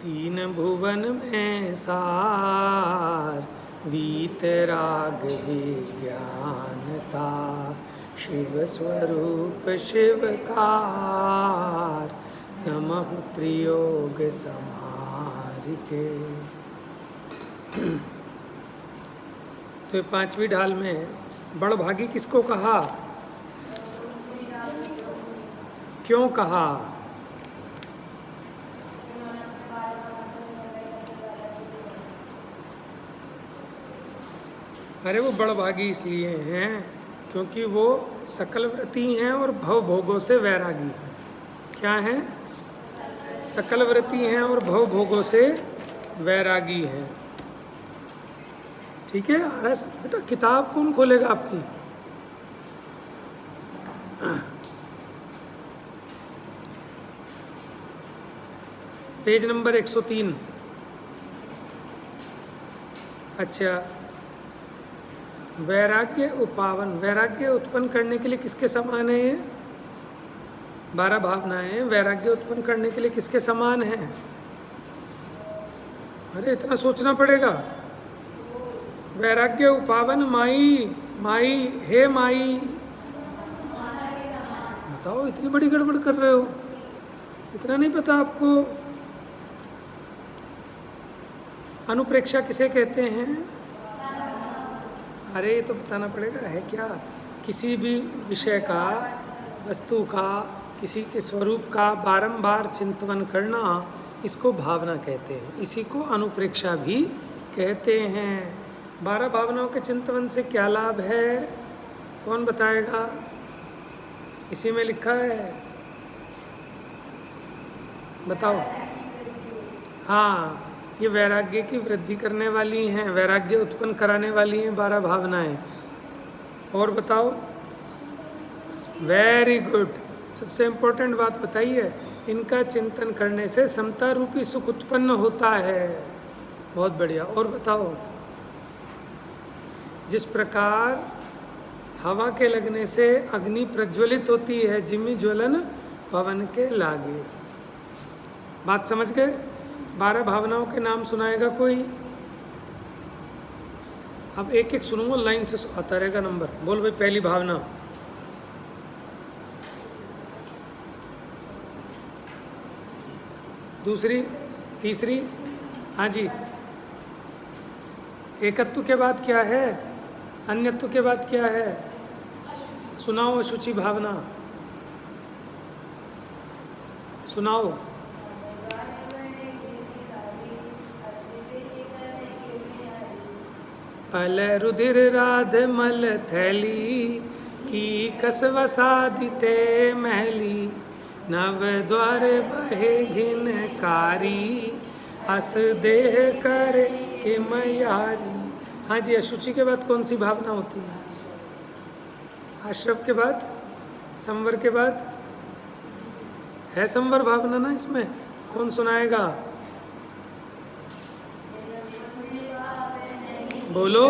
तीन भुवन में सार, वीतराग विज्ञानता, शिव स्वरूप शिवकार, नमः त्रियोग समारिके। तो 5वीं ढाल में बड़भागी किसको कहा, क्यों कहा? अरे वो बड़भागी इसलिए हैं क्योंकि वो सकल व्रती हैं और भव भोगों से वैरागी हैं। क्या हैं? सकल व्रती हैं और भव भोगों से वैरागी हैं। ठीक है। आरएस बेटा किताब कौन खोलेगा आपकी? Page number 103। अच्छा, वैराग्य उपावन, वैराग्य उत्पन्न करने के लिए किसके समान है ये? 12 भावनाएं वैराग्य उत्पन्न करने के लिए किसके समान है? अरे इतना सोचना पड़ेगा। वैराग्य उपावन माई, माई हे माई, बताओ इतनी बड़ी गड़बड़ कर रहे हो, इतना नहीं पता आपको? अनुप्रेक्षा किसे कहते हैं? अरे ये तो बताना पड़ेगा। है क्या? किसी भी विषय का, वस्तु का, किसी के स्वरूप का बारंबार चिंतन करना, इसको भावना कहते हैं। इसी को अनुप्रेक्षा भी कहते हैं। 12 भावनाओं के चिंतन से क्या लाभ है, कौन बताएगा? इसी में लिखा है, बताओ। हाँ, ये वैराग्य की वृद्धि करने वाली हैं, वैराग्य उत्पन्न कराने वाली हैं 12 भावनाएं। और बताओ। Very good. सबसे इम्पोर्टेंट बात बताइए, इनका चिंतन करने से समता रूपी सुख उत्पन्न होता है। बहुत बढ़िया। और बताओ। जिस प्रकार हवा के लगने से अग्नि प्रज्वलित होती है, जिमी ज्वलन पवन के लागे। बात समझ गए? 12 भावनाओं के नाम सुनाएगा कोई? अब एक एक सुनूंगा, लाइन से आता रहेगा नंबर। बोल भाई, पहली भावना। दूसरी, तीसरी, हाँ जी। एकत्व के बाद क्या है? अन्यत्व के बाद क्या है? सुनाओ अशुचि भावना, सुनाओ। पल रुधिर राध मल थैली, की कसव साधिते महली, नव द्वार बहे घिन कारी, अस देह कर के मयारी। हाँ जी, अशुचि के बाद कौन सी भावना होती है? आश्रव के बाद, संवर के बाद है संवर भावना ना इसमें? कौन सुनाएगा? बोलो।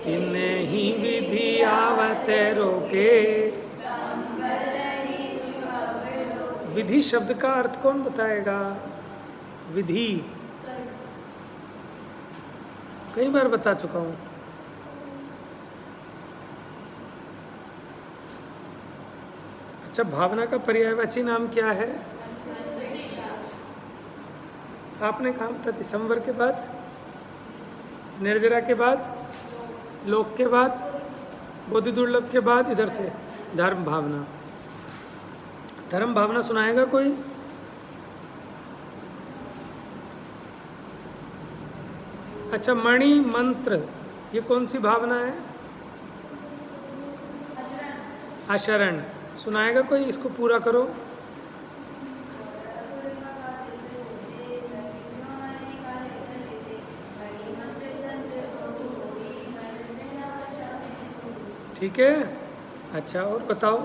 तिन्ही विधि आवत रोके। विधि शब्द का अर्थ कौन बताएगा? विधि कई बार बता चुका हूं। अच्छा, भावना का पर्यायवाची नाम क्या है? आपने कहा बता दी। संवर के बाद, निर्जरा के बाद, लोक के बाद, बोधि दुर्लभ के बाद, इधर से धर्म भावना। धर्म भावना सुनाएगा कोई? अच्छा, मणि मंत्र, ये कौन सी भावना है? आचरण। सुनाएगा कोई? इसको पूरा करो। ठीक है। अच्छा, और बताओ।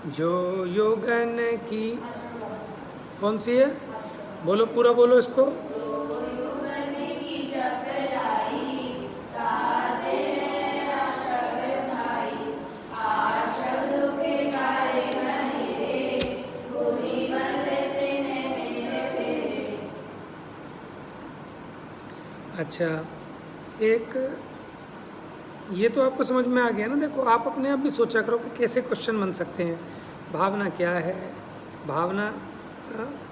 जो योगन की, कौन सी है? बोलो, पूरा बोलो इसको। अच्छा, एक ये तो आपको समझ में आ गया ना। देखो, आप अपने आप भी सोचा करो कि कैसे क्वेश्चन बन सकते हैं। भावना क्या है, भावना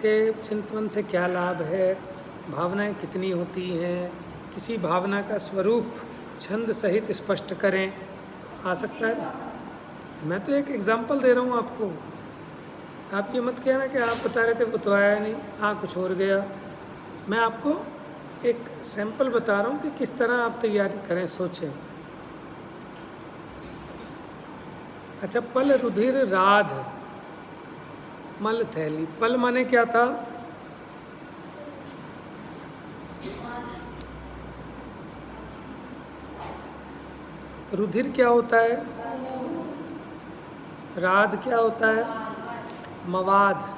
के चिंतन से क्या लाभ है, भावनाएं कितनी होती हैं, किसी भावना का स्वरूप छंद सहित स्पष्ट करें। आ सकता है ना? मैं तो एक एग्जाम्पल दे रहा हूँ आपको। आप ये मत कहना कि आप बता रहे थे वो तो आया नहीं, हाँ कुछ और गया। मैं आपको एक सैंपल बता रहा हूँ कि किस तरह आप तैयारी करें, सोचें। अच्छा, पल रुधिर राध मल थैली। पल माने क्या था? रुधिर क्या होता है? राध क्या होता है? मवाद,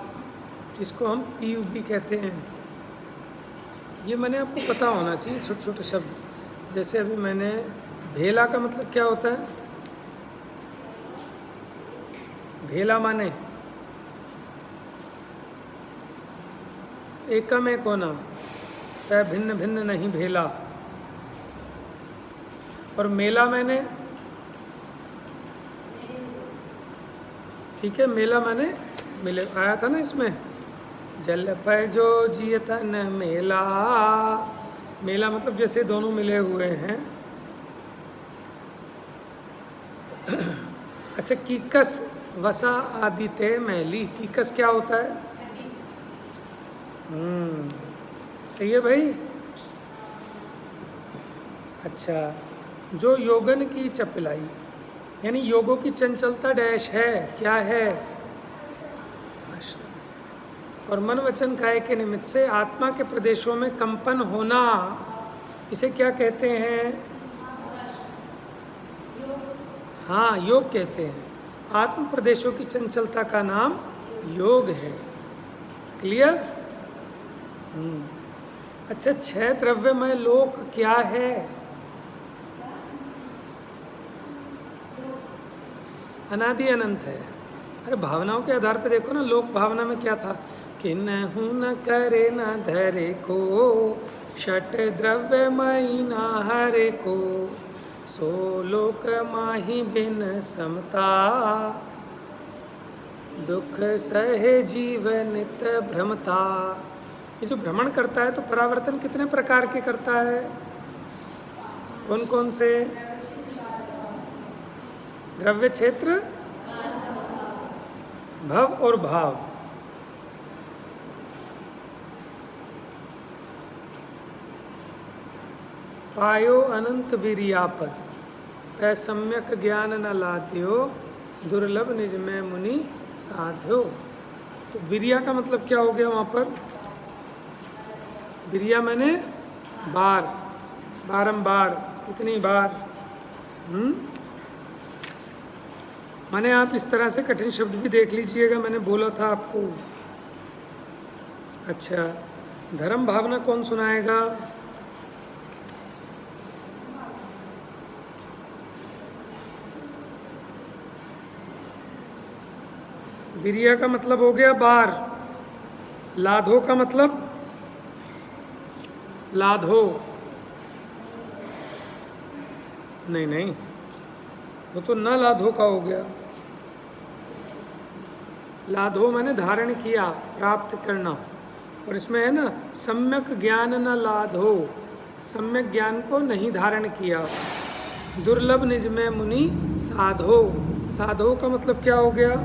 जिसको हम पीयूवी कहते हैं। ये मैंने आपको पता होना चाहिए, छोटे छोटे शब्द। जैसे अभी मैंने भेला का मतलब क्या होता है? भेला माने एकम एक होना, वह भिन्न भिन्न नहीं भेला। और मेला मैंने, ठीक है, मेला मैंने मिले, आया था ना इसमें, जल पे जो जियतन मेला। मेला मतलब जैसे दोनों मिले हुए हैं। अच्छा, कीकस वसा आदित्य मैली। कीकस क्या होता है? सही है भाई। अच्छा, जो योगन की चपलाई, यानी योगों की चंचलता डैश है, क्या है? और मन वचन काय के निमित्त से आत्मा के प्रदेशों में कंपन होना, इसे क्या कहते हैं? हाँ, योग कहते हैं। आत्म प्रदेशों की चंचलता का नाम योग है। क्लियर? अच्छा, 6 द्रव्यमय लोक क्या है? अनादि अनंत है। अरे भावनाओं के आधार पे देखो ना, लोक भावना में क्या था? कि नहु न करे न धरे को, षट द्रव्यमयी न हरे को, सो लोक माही बिन समता, दुख सहे जीवनित भ्रमता। ये जो भ्रमण करता है तो परावर्तन कितने प्रकार के करता है? कौन कौन से? द्रव्य, क्षेत्र, भव और भाव। पायो अनंत वीर्यापद, पै सम्यक ज्ञान न लाद्यो, दुर्लभ निज में मुनि साध्यो। तो वीर्या का मतलब क्या हो गया वहाँ पर? वीर्या मैंने बार, बारंबार, कितनी बार। माने आप इस तरह से कठिन शब्द भी देख लीजिएगा, मैंने बोला था आपको। अच्छा, धर्म भावना कौन सुनाएगा? वीर्या का मतलब हो गया बार। लाधो का मतलब लाधो, नहीं नहीं, वो तो न लाधो का हो गया। लाधो मैंने धारण किया, प्राप्त करना। और इसमें है ना, सम्यक ज्ञान न लाधो, सम्यक ज्ञान को नहीं धारण किया। दुर्लभ निज में मुनि साधो, साधो का मतलब क्या हो गया?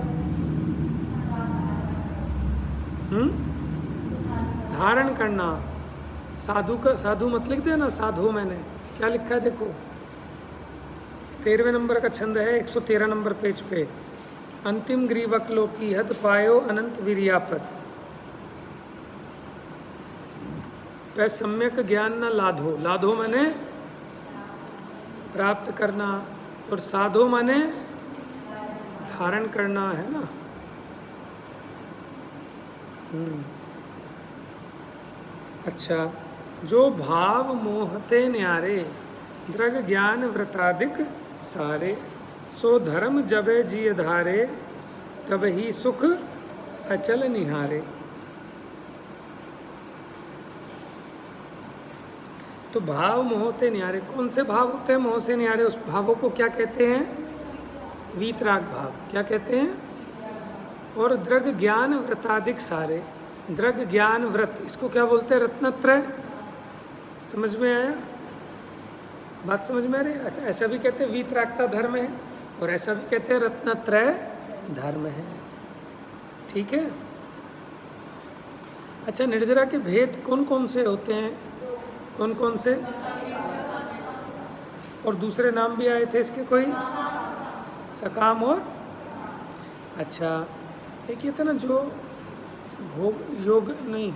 धारण करना। साधु का, साधु मत लिख देना, साधु मैंने क्या लिखा है देखो। 13वें नंबर का छंद है, 113 नंबर पेज पे। अंतिम ग्रीवक लोकी हद पायो अनंत वीर्यापत, वह सम्यक ज्ञान न लाधो। लाधो माने प्राप्त करना, और साधो माने धारण करना, है ना। अच्छा, जो भाव मोहते न्यारे, द्रग ज्ञान व्रतादिक सारे, सो धर्म जबे जिय धारे, तब ही सुख अचल निहारे। तो भाव मोह ते न्यारे, कौन से भाव होते हैं मोह से न्यारे? उस भावों को क्या कहते हैं? वीतराग भाव। क्या कहते हैं? और दृग ज्ञान व्रताधिक सारे, दृग ज्ञान व्रत, इसको क्या बोलते हैं? रत्नत्रय। समझ में आया? बात समझ में आ रही? अच्छा, ऐसा भी कहते हैं वीतरागता धर्म है, और ऐसा भी कहते हैं रत्नत्रय धर्म है। ठीक है। अच्छा, निर्जरा के भेद कौन कौन से होते हैं? कौन कौन से? और दूसरे नाम भी आए थे इसके कोई? सकाम और? अच्छा, एक ये था ना जो भोग योग नहीं,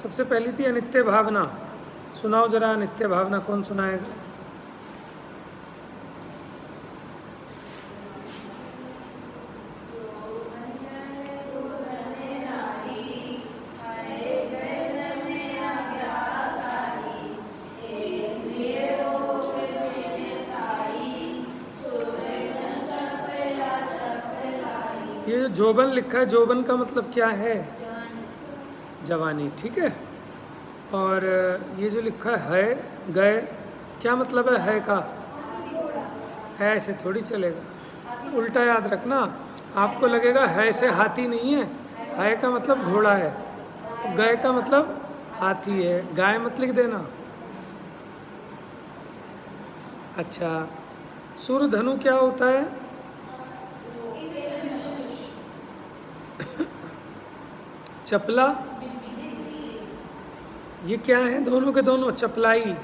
सबसे पहली थी अनित्य भावना। सुनाओ जरा अनित्य भावना, कौन सुनाएगा? ये जो जोबन लिखा है, जोबन का मतलब क्या है? जवानी। ठीक है। और ये जो लिखा है गए, क्या मतलब है का? है ऐसे थोड़ी चलेगा, उल्टा याद रखना। आपको लगेगा है से हाथी नहीं है, है का मतलब घोड़ा है, गए का मतलब हाथी है, गाय मत लिख देना। अच्छा, सूर्य धनु क्या होता है? चपला, ये क्या है? दोनों के दोनों चपलाई,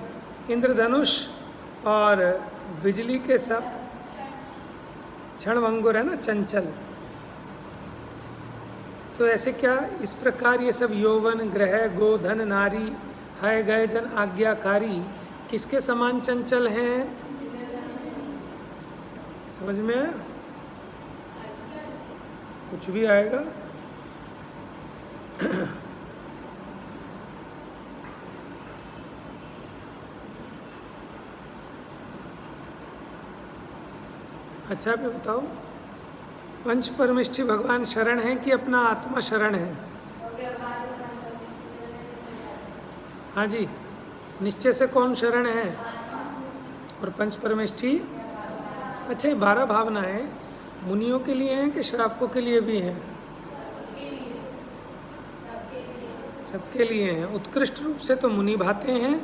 इंद्रधनुष और बिजली के सब क्षणभंगुर है ना, चंचल। तो ऐसे क्या इस प्रकार ये सब यौवन, ग्रह, गोधन, नारी, है, गए, जन, आज्ञाकारी किसके समान चंचल हैं? समझ में आया? कुछ भी आएगा। अच्छा, आप बताओ, पंच परमेष्ठी भगवान शरण है कि अपना आत्मा शरण है? हाँ जी, निश्चय से कौन शरण है? और पंच परमेष्ठी? अच्छा, ये 12 भावनाएं मुनियों के लिए हैं कि श्रावकों के लिए भी हैं? सबके लिए हैं। उत्कृष्ट रूप से तो मुनि भाते हैं,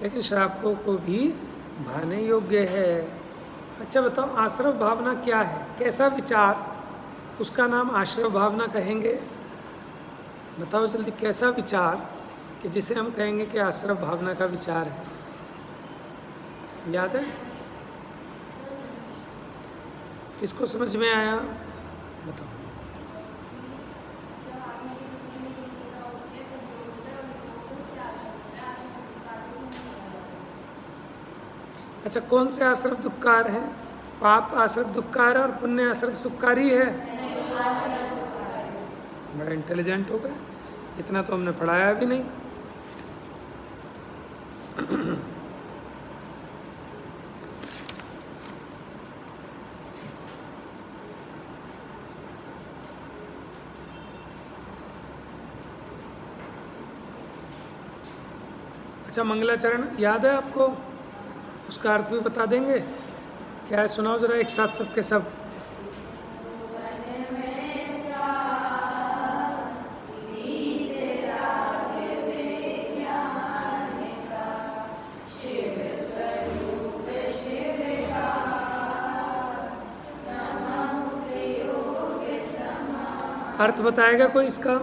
लेकिन श्रावकों को भी भाने योग्य है। अच्छा बताओ, आश्रव भावना क्या है? कैसा विचार, उसका नाम आश्रव भावना कहेंगे? बताओ जल्दी, कैसा विचार कि जिसे हम कहेंगे कि आश्रव भावना का विचार है? याद है? किसको समझ में आया? बताओ। अच्छा, कौन से आश्रव दुखकार है? पाप आश्रव दुखकार है और पुण्य आश्रव सुखकारी है? बड़ा इंटेलिजेंट हो गए, इतना तो हमने पढ़ाया भी नहीं। अच्छा, मंगलाचरण याद है आपको? उसका अर्थ भी बता देंगे? क्या है, सुनाओ जरा एक साथ सबके सब। अर्थ बताएगा कोई इसका?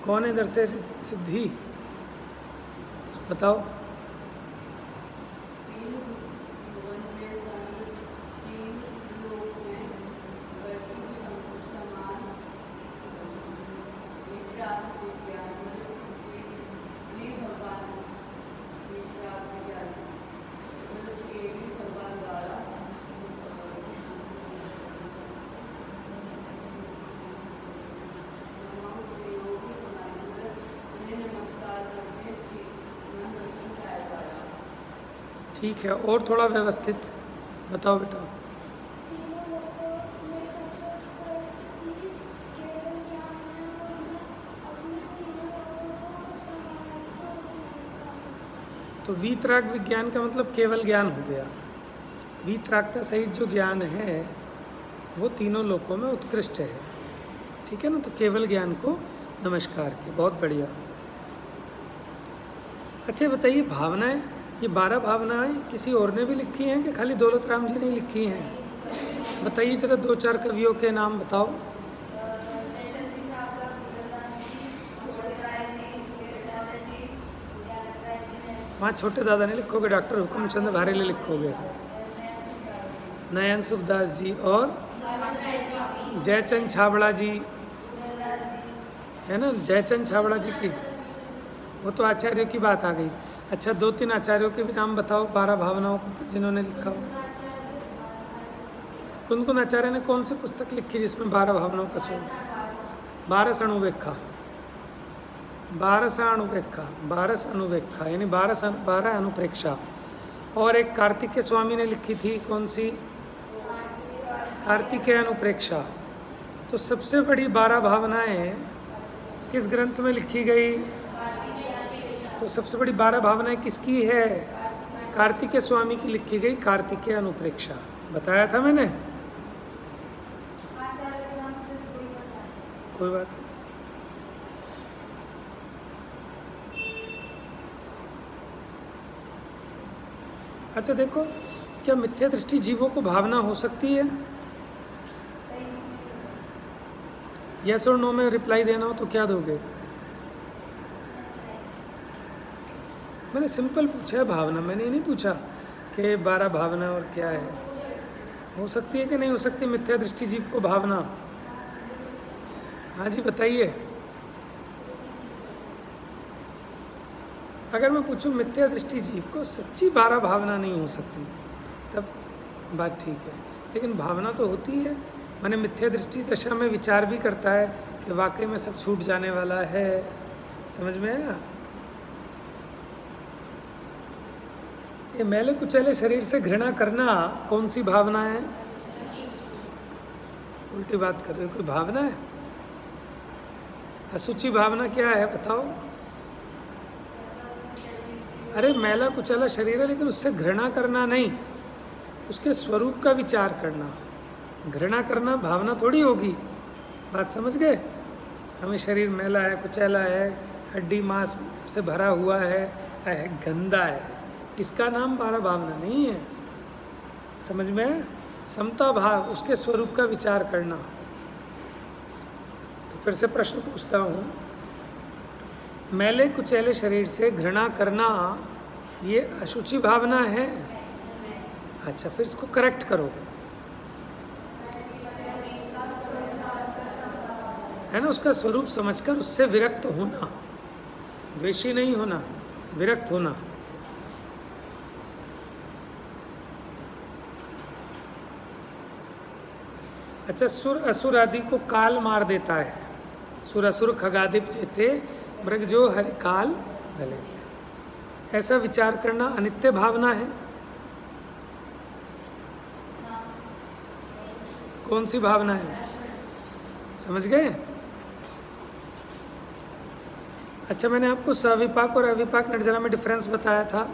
कौन है इधर से? सिद्धि बताओ। ठीक है, और थोड़ा व्यवस्थित बताओ बेटा। तो वीतराग विज्ञान का मतलब केवल ज्ञान हो गया। वीतरागता सहित जो ज्ञान है वो तीनों लोकों में उत्कृष्ट है। ठीक है ना, तो केवल ज्ञान को नमस्कार के, बहुत बढ़िया। अच्छा बताइए, भावनाएं, ये 12 भावनाएं किसी और ने भी लिखी हैं कि खाली दौलत राम जी ने लिखी हैं? बताइए जरा, 2-4 कवियों के नाम बताओ। वहाँ छोटे दादा नहीं लिखोगे, डॉक्टर हुकुमचंद भारेले लिखोगे, नयन सुखदास जी और जयचंद छाबड़ा जी, है ना, जयचंद छाबड़ा जी की, वो तो आचार्यों की बात आ गई। अच्छा 2-3 आचार्यों के भी नाम बताओ 12 भावनाओं को जिन्होंने लिखा हो। कौन कौन आचार्य ने कौन सी पुस्तक लिखी जिसमें 12 भावनाओं का स्वरूप? 12 अणुव्याख्या, 12 अणुव्याख्या, 12 अणुव्याख्या यानी 12 अनुप्रेक्षा। और एक कार्तिकेय स्वामी ने लिखी थी, कौन सी? कार्तिकेय अनुप्रेक्षा। तो सबसे बड़ी 12 भावनाएं किस ग्रंथ में लिखी गई? तो सबसे बड़ी 12 भावनाएं किसकी है? कार्तिकेय स्वामी की लिखी गई कार्तिकेय अनुप्रेक्षा। बताया था मैंने, कोई बात नहीं। अच्छा देखो, क्या मिथ्या दृष्टि जीवों को भावना हो सकती है? यस और नो में रिप्लाई देना हो तो क्या दोगे? मैंने सिंपल पूछा है भावना, मैंने ये नहीं पूछा कि 12 भावना और क्या है। हो सकती है कि नहीं हो सकती मिथ्या दृष्टि जीव को भावना? हाँ जी बताइए। अगर मैं पूछूं मिथ्या दृष्टि जीव को सच्ची 12 भावना नहीं हो सकती, तब बात ठीक है, लेकिन भावना तो होती है। मैंने मिथ्या दृष्टि दशा में विचार भी करता है कि वाकई में सब छूट जाने वाला है। समझ में आया? ये मैले कुचैले शरीर से घृणा करना कौन सी भावना है? उल्टी बात कर रहे हो, कोई भावना है? असुचि भावना क्या है बताओ? अरे मैला कुचला शरीर है, लेकिन उससे घृणा करना नहीं, उसके स्वरूप का विचार करना। घृणा करना भावना थोड़ी होगी। बात समझ गए? हमें शरीर मैला है, कुचैला है, हड्डी मांस से भरा हुआ है, गंदा है, इसका नाम 12 भावना नहीं है। समझ में? समता भाव, उसके स्वरूप का विचार करना। तो फिर से प्रश्न पूछता हूँ, मैले कुचैले शरीर से घृणा करना ये अशुचि भावना है? अच्छा फिर इसको करेक्ट करो, है ना, उसका स्वरूप समझकर उससे विरक्त होना, द्वेषी नहीं होना, विरक्त होना। अच्छा, सुर असुर आदि को काल मार देता है। सुर असुर खगादिप चेते मृग जो हरि काल गले। ऐसा विचार करना अनित्य भावना है? कौन सी भावना है? समझ गए? अच्छा मैंने आपको सविपाक और अविपाक निर्जरा में डिफरेंस बताया था,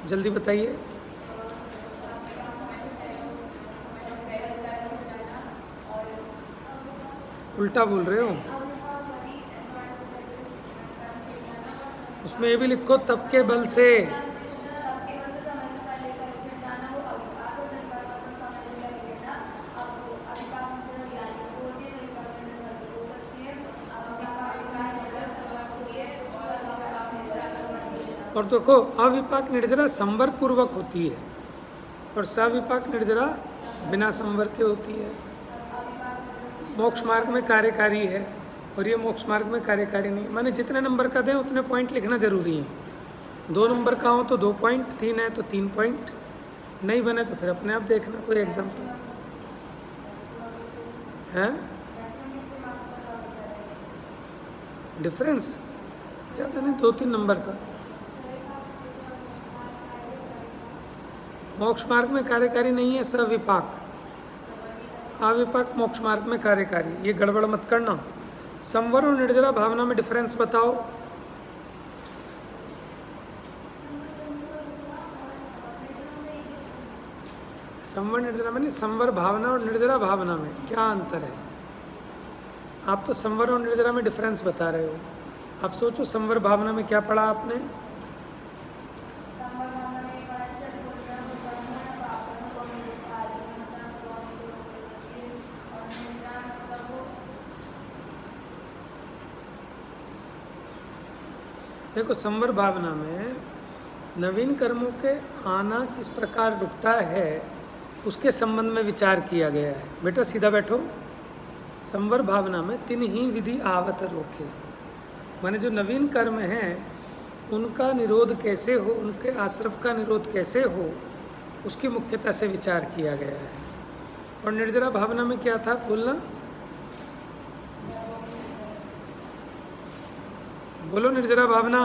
जल्दी बताइए। उल्टा बोल रहे हो। उसमें ये भी लिखो तप के बल से। और देखो अविपाक निर्जरा संवर पूर्वक होती है और सविपाक निर्जरा बिना संवर के होती है। मोक्ष मार्ग में कार्यकारी है और ये मोक्ष मार्ग में कार्यकारी नहीं। माने जितने नंबर का दें उतने पॉइंट लिखना जरूरी है। 2 नंबर का हो तो 2 पॉइंट, 3 है तो 3 पॉइंट, नहीं बने तो फिर अपने आप देखना कोई एग्जाम्पल है। डिफरेंस ज़्यादा नहीं, 2-3 नंबर का। मोक्ष मार्ग में कार्यकारी नहीं है सविपाक, अविपाक मोक्ष मार्ग में कार्यकारी। ये गड़बड़ मत करना। संवर और निर्जरा भावना में डिफरेंस बताओ। संवर निर्जरा में नहीं, संवर भावना और निर्जरा भावना में क्या अंतर है? आप तो संवर और निर्जरा में डिफरेंस बता रहे हो। आप सोचो संवर भावना में क्या पढ़ा आपने? देखो, संवर भावना में नवीन कर्मों के आना किस प्रकार रुकता है उसके संबंध में विचार किया गया है। बेटा सीधा बैठो। संवर भावना में तीन ही विधि आवत रोके, माने जो नवीन कर्म हैं उनका निरोध कैसे हो, उनके आश्रव का निरोध कैसे हो, उसकी मुख्यता से विचार किया गया है। और निर्जरा भावना में क्या था बोलना? बोलो निर्जरा भावना।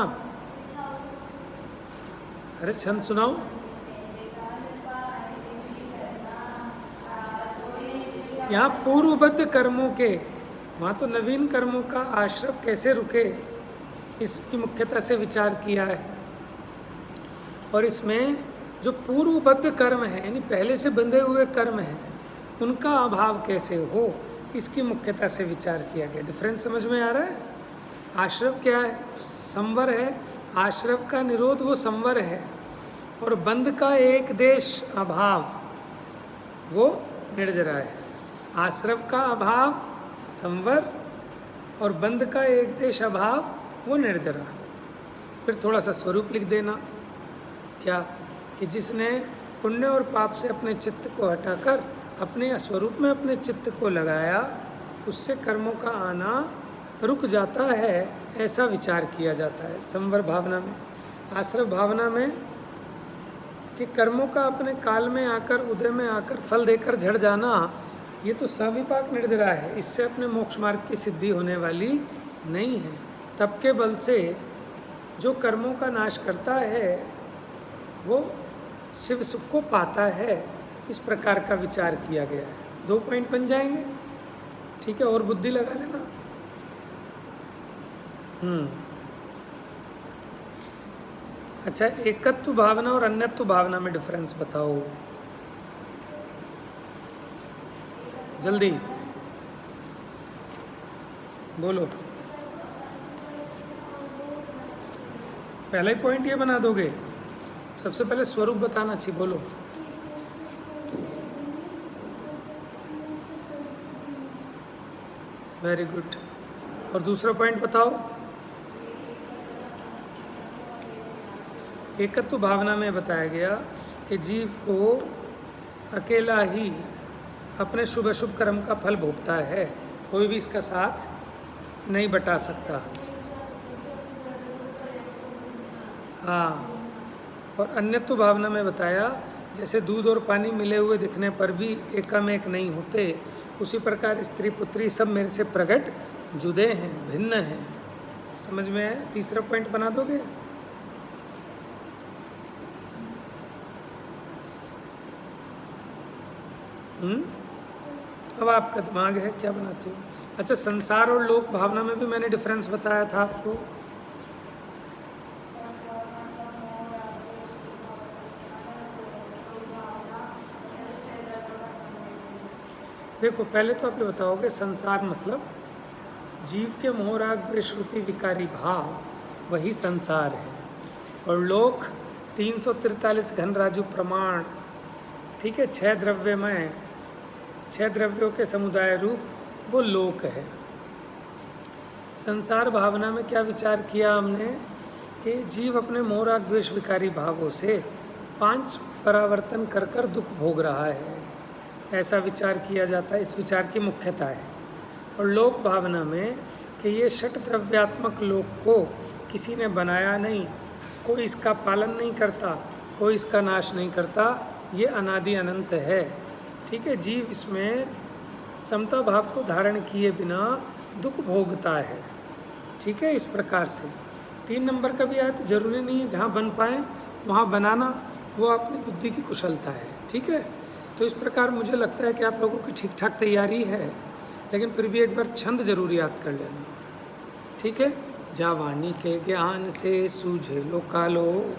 अरे छंद सुनाओ। यहाँ पूर्वबद्ध कर्मों के, वहाँ तो नवीन कर्मों का आश्रव कैसे रुके इसकी मुख्यता से विचार किया है। और इसमें जो पूर्वबद्ध कर्म है यानी पहले से बंधे हुए कर्म हैं उनका अभाव कैसे हो इसकी मुख्यता से विचार किया गया। डिफरेंस समझ में आ रहा है? आश्रव क्या है? संवर है। आश्रव का निरोध वो संवर है, और बंध का एक देश अभाव वो निर्जरा है। आश्रव का अभाव संवर और बंध का एक देश अभाव वो निर्जरा। फिर थोड़ा सा स्वरूप लिख देना। क्या? कि जिसने पुण्य और पाप से अपने चित्त को हटाकर अपने स्वरूप में अपने चित्त को लगाया उससे कर्मों का आना रुक जाता है, ऐसा विचार किया जाता है संवर भावना में। आश्रव भावना में कि कर्मों का अपने काल में आकर उदय में आकर फल देकर झड़ जाना, ये तो सविपाक निर्जरा है। इससे अपने मोक्ष मार्ग की सिद्धि होने वाली नहीं है। तप के बल से जो कर्मों का नाश करता है वो शिव सुख को पाता है, इस प्रकार का विचार किया गया है। 2 पॉइंट बन जाएंगे, ठीक है? और बुद्धि लगा लेना। अच्छा, एकत्व भावना और अन्यत्व भावना में डिफरेंस बताओ जल्दी बोलो। पहला ही पॉइंट ये बना दोगे? सबसे पहले स्वरूप बताना चाहिए। बोलो। Very good. और दूसरा पॉइंट बताओ। एकत्व भावना में बताया गया कि जीव को अकेला ही अपने शुभ अशुभ कर्म का फल भोगता है, कोई भी इसका साथ नहीं बटा सकता। हाँ, और अन्यत्व भावना में बताया जैसे दूध और पानी मिले हुए दिखने पर भी एकामेक नहीं होते, उसी प्रकार स्त्री पुत्री सब मेरे से प्रकट जुदे हैं, भिन्न हैं। समझ में है? तीसरा पॉइंट बना दोगे? अब आपका दिमाग है, क्या बनाते हो? अच्छा, संसार और लोक भावना में भी मैंने डिफरेंस बताया था आपको। देखो, पहले तो आप ये बताओगे संसार मतलब जीव के मोह राग द्वेष रूपी विकारी भाव, वही संसार है। और लोक 343 घन राजू प्रमाण, ठीक है, 6 द्रव्यमय, 6 द्रव्यों के समुदाय रूप वो लोक है। संसार भावना में क्या विचार किया हमने कि जीव अपने मोह राग द्वेष विकारी भावों से 5 परावर्तन कर कर दुख भोग रहा है, ऐसा विचार किया जाता है। इस विचार की मुख्यता है। और लोक भावना में कि ये षट द्रव्यात्मक लोक को किसी ने बनाया नहीं, कोई इसका पालन नहीं करता, कोई इसका नाश नहीं करता, ये अनादि अनंत है। ठीक है, जीव इसमें समता भाव को धारण किए बिना दुख भोगता है। ठीक है, इस प्रकार से 3 नंबर का भी आया तो जरूरी नहीं है जहाँ बन पाए वहाँ बनाना, वो अपनी बुद्धि की कुशलता है। ठीक है, तो इस प्रकार मुझे लगता है कि आप लोगों की ठीक ठाक तैयारी है, लेकिन फिर भी एक बार छंद जरूर याद कर लेना। ठीक है, जा वाणी के ज्ञान से सूझे लो कालो।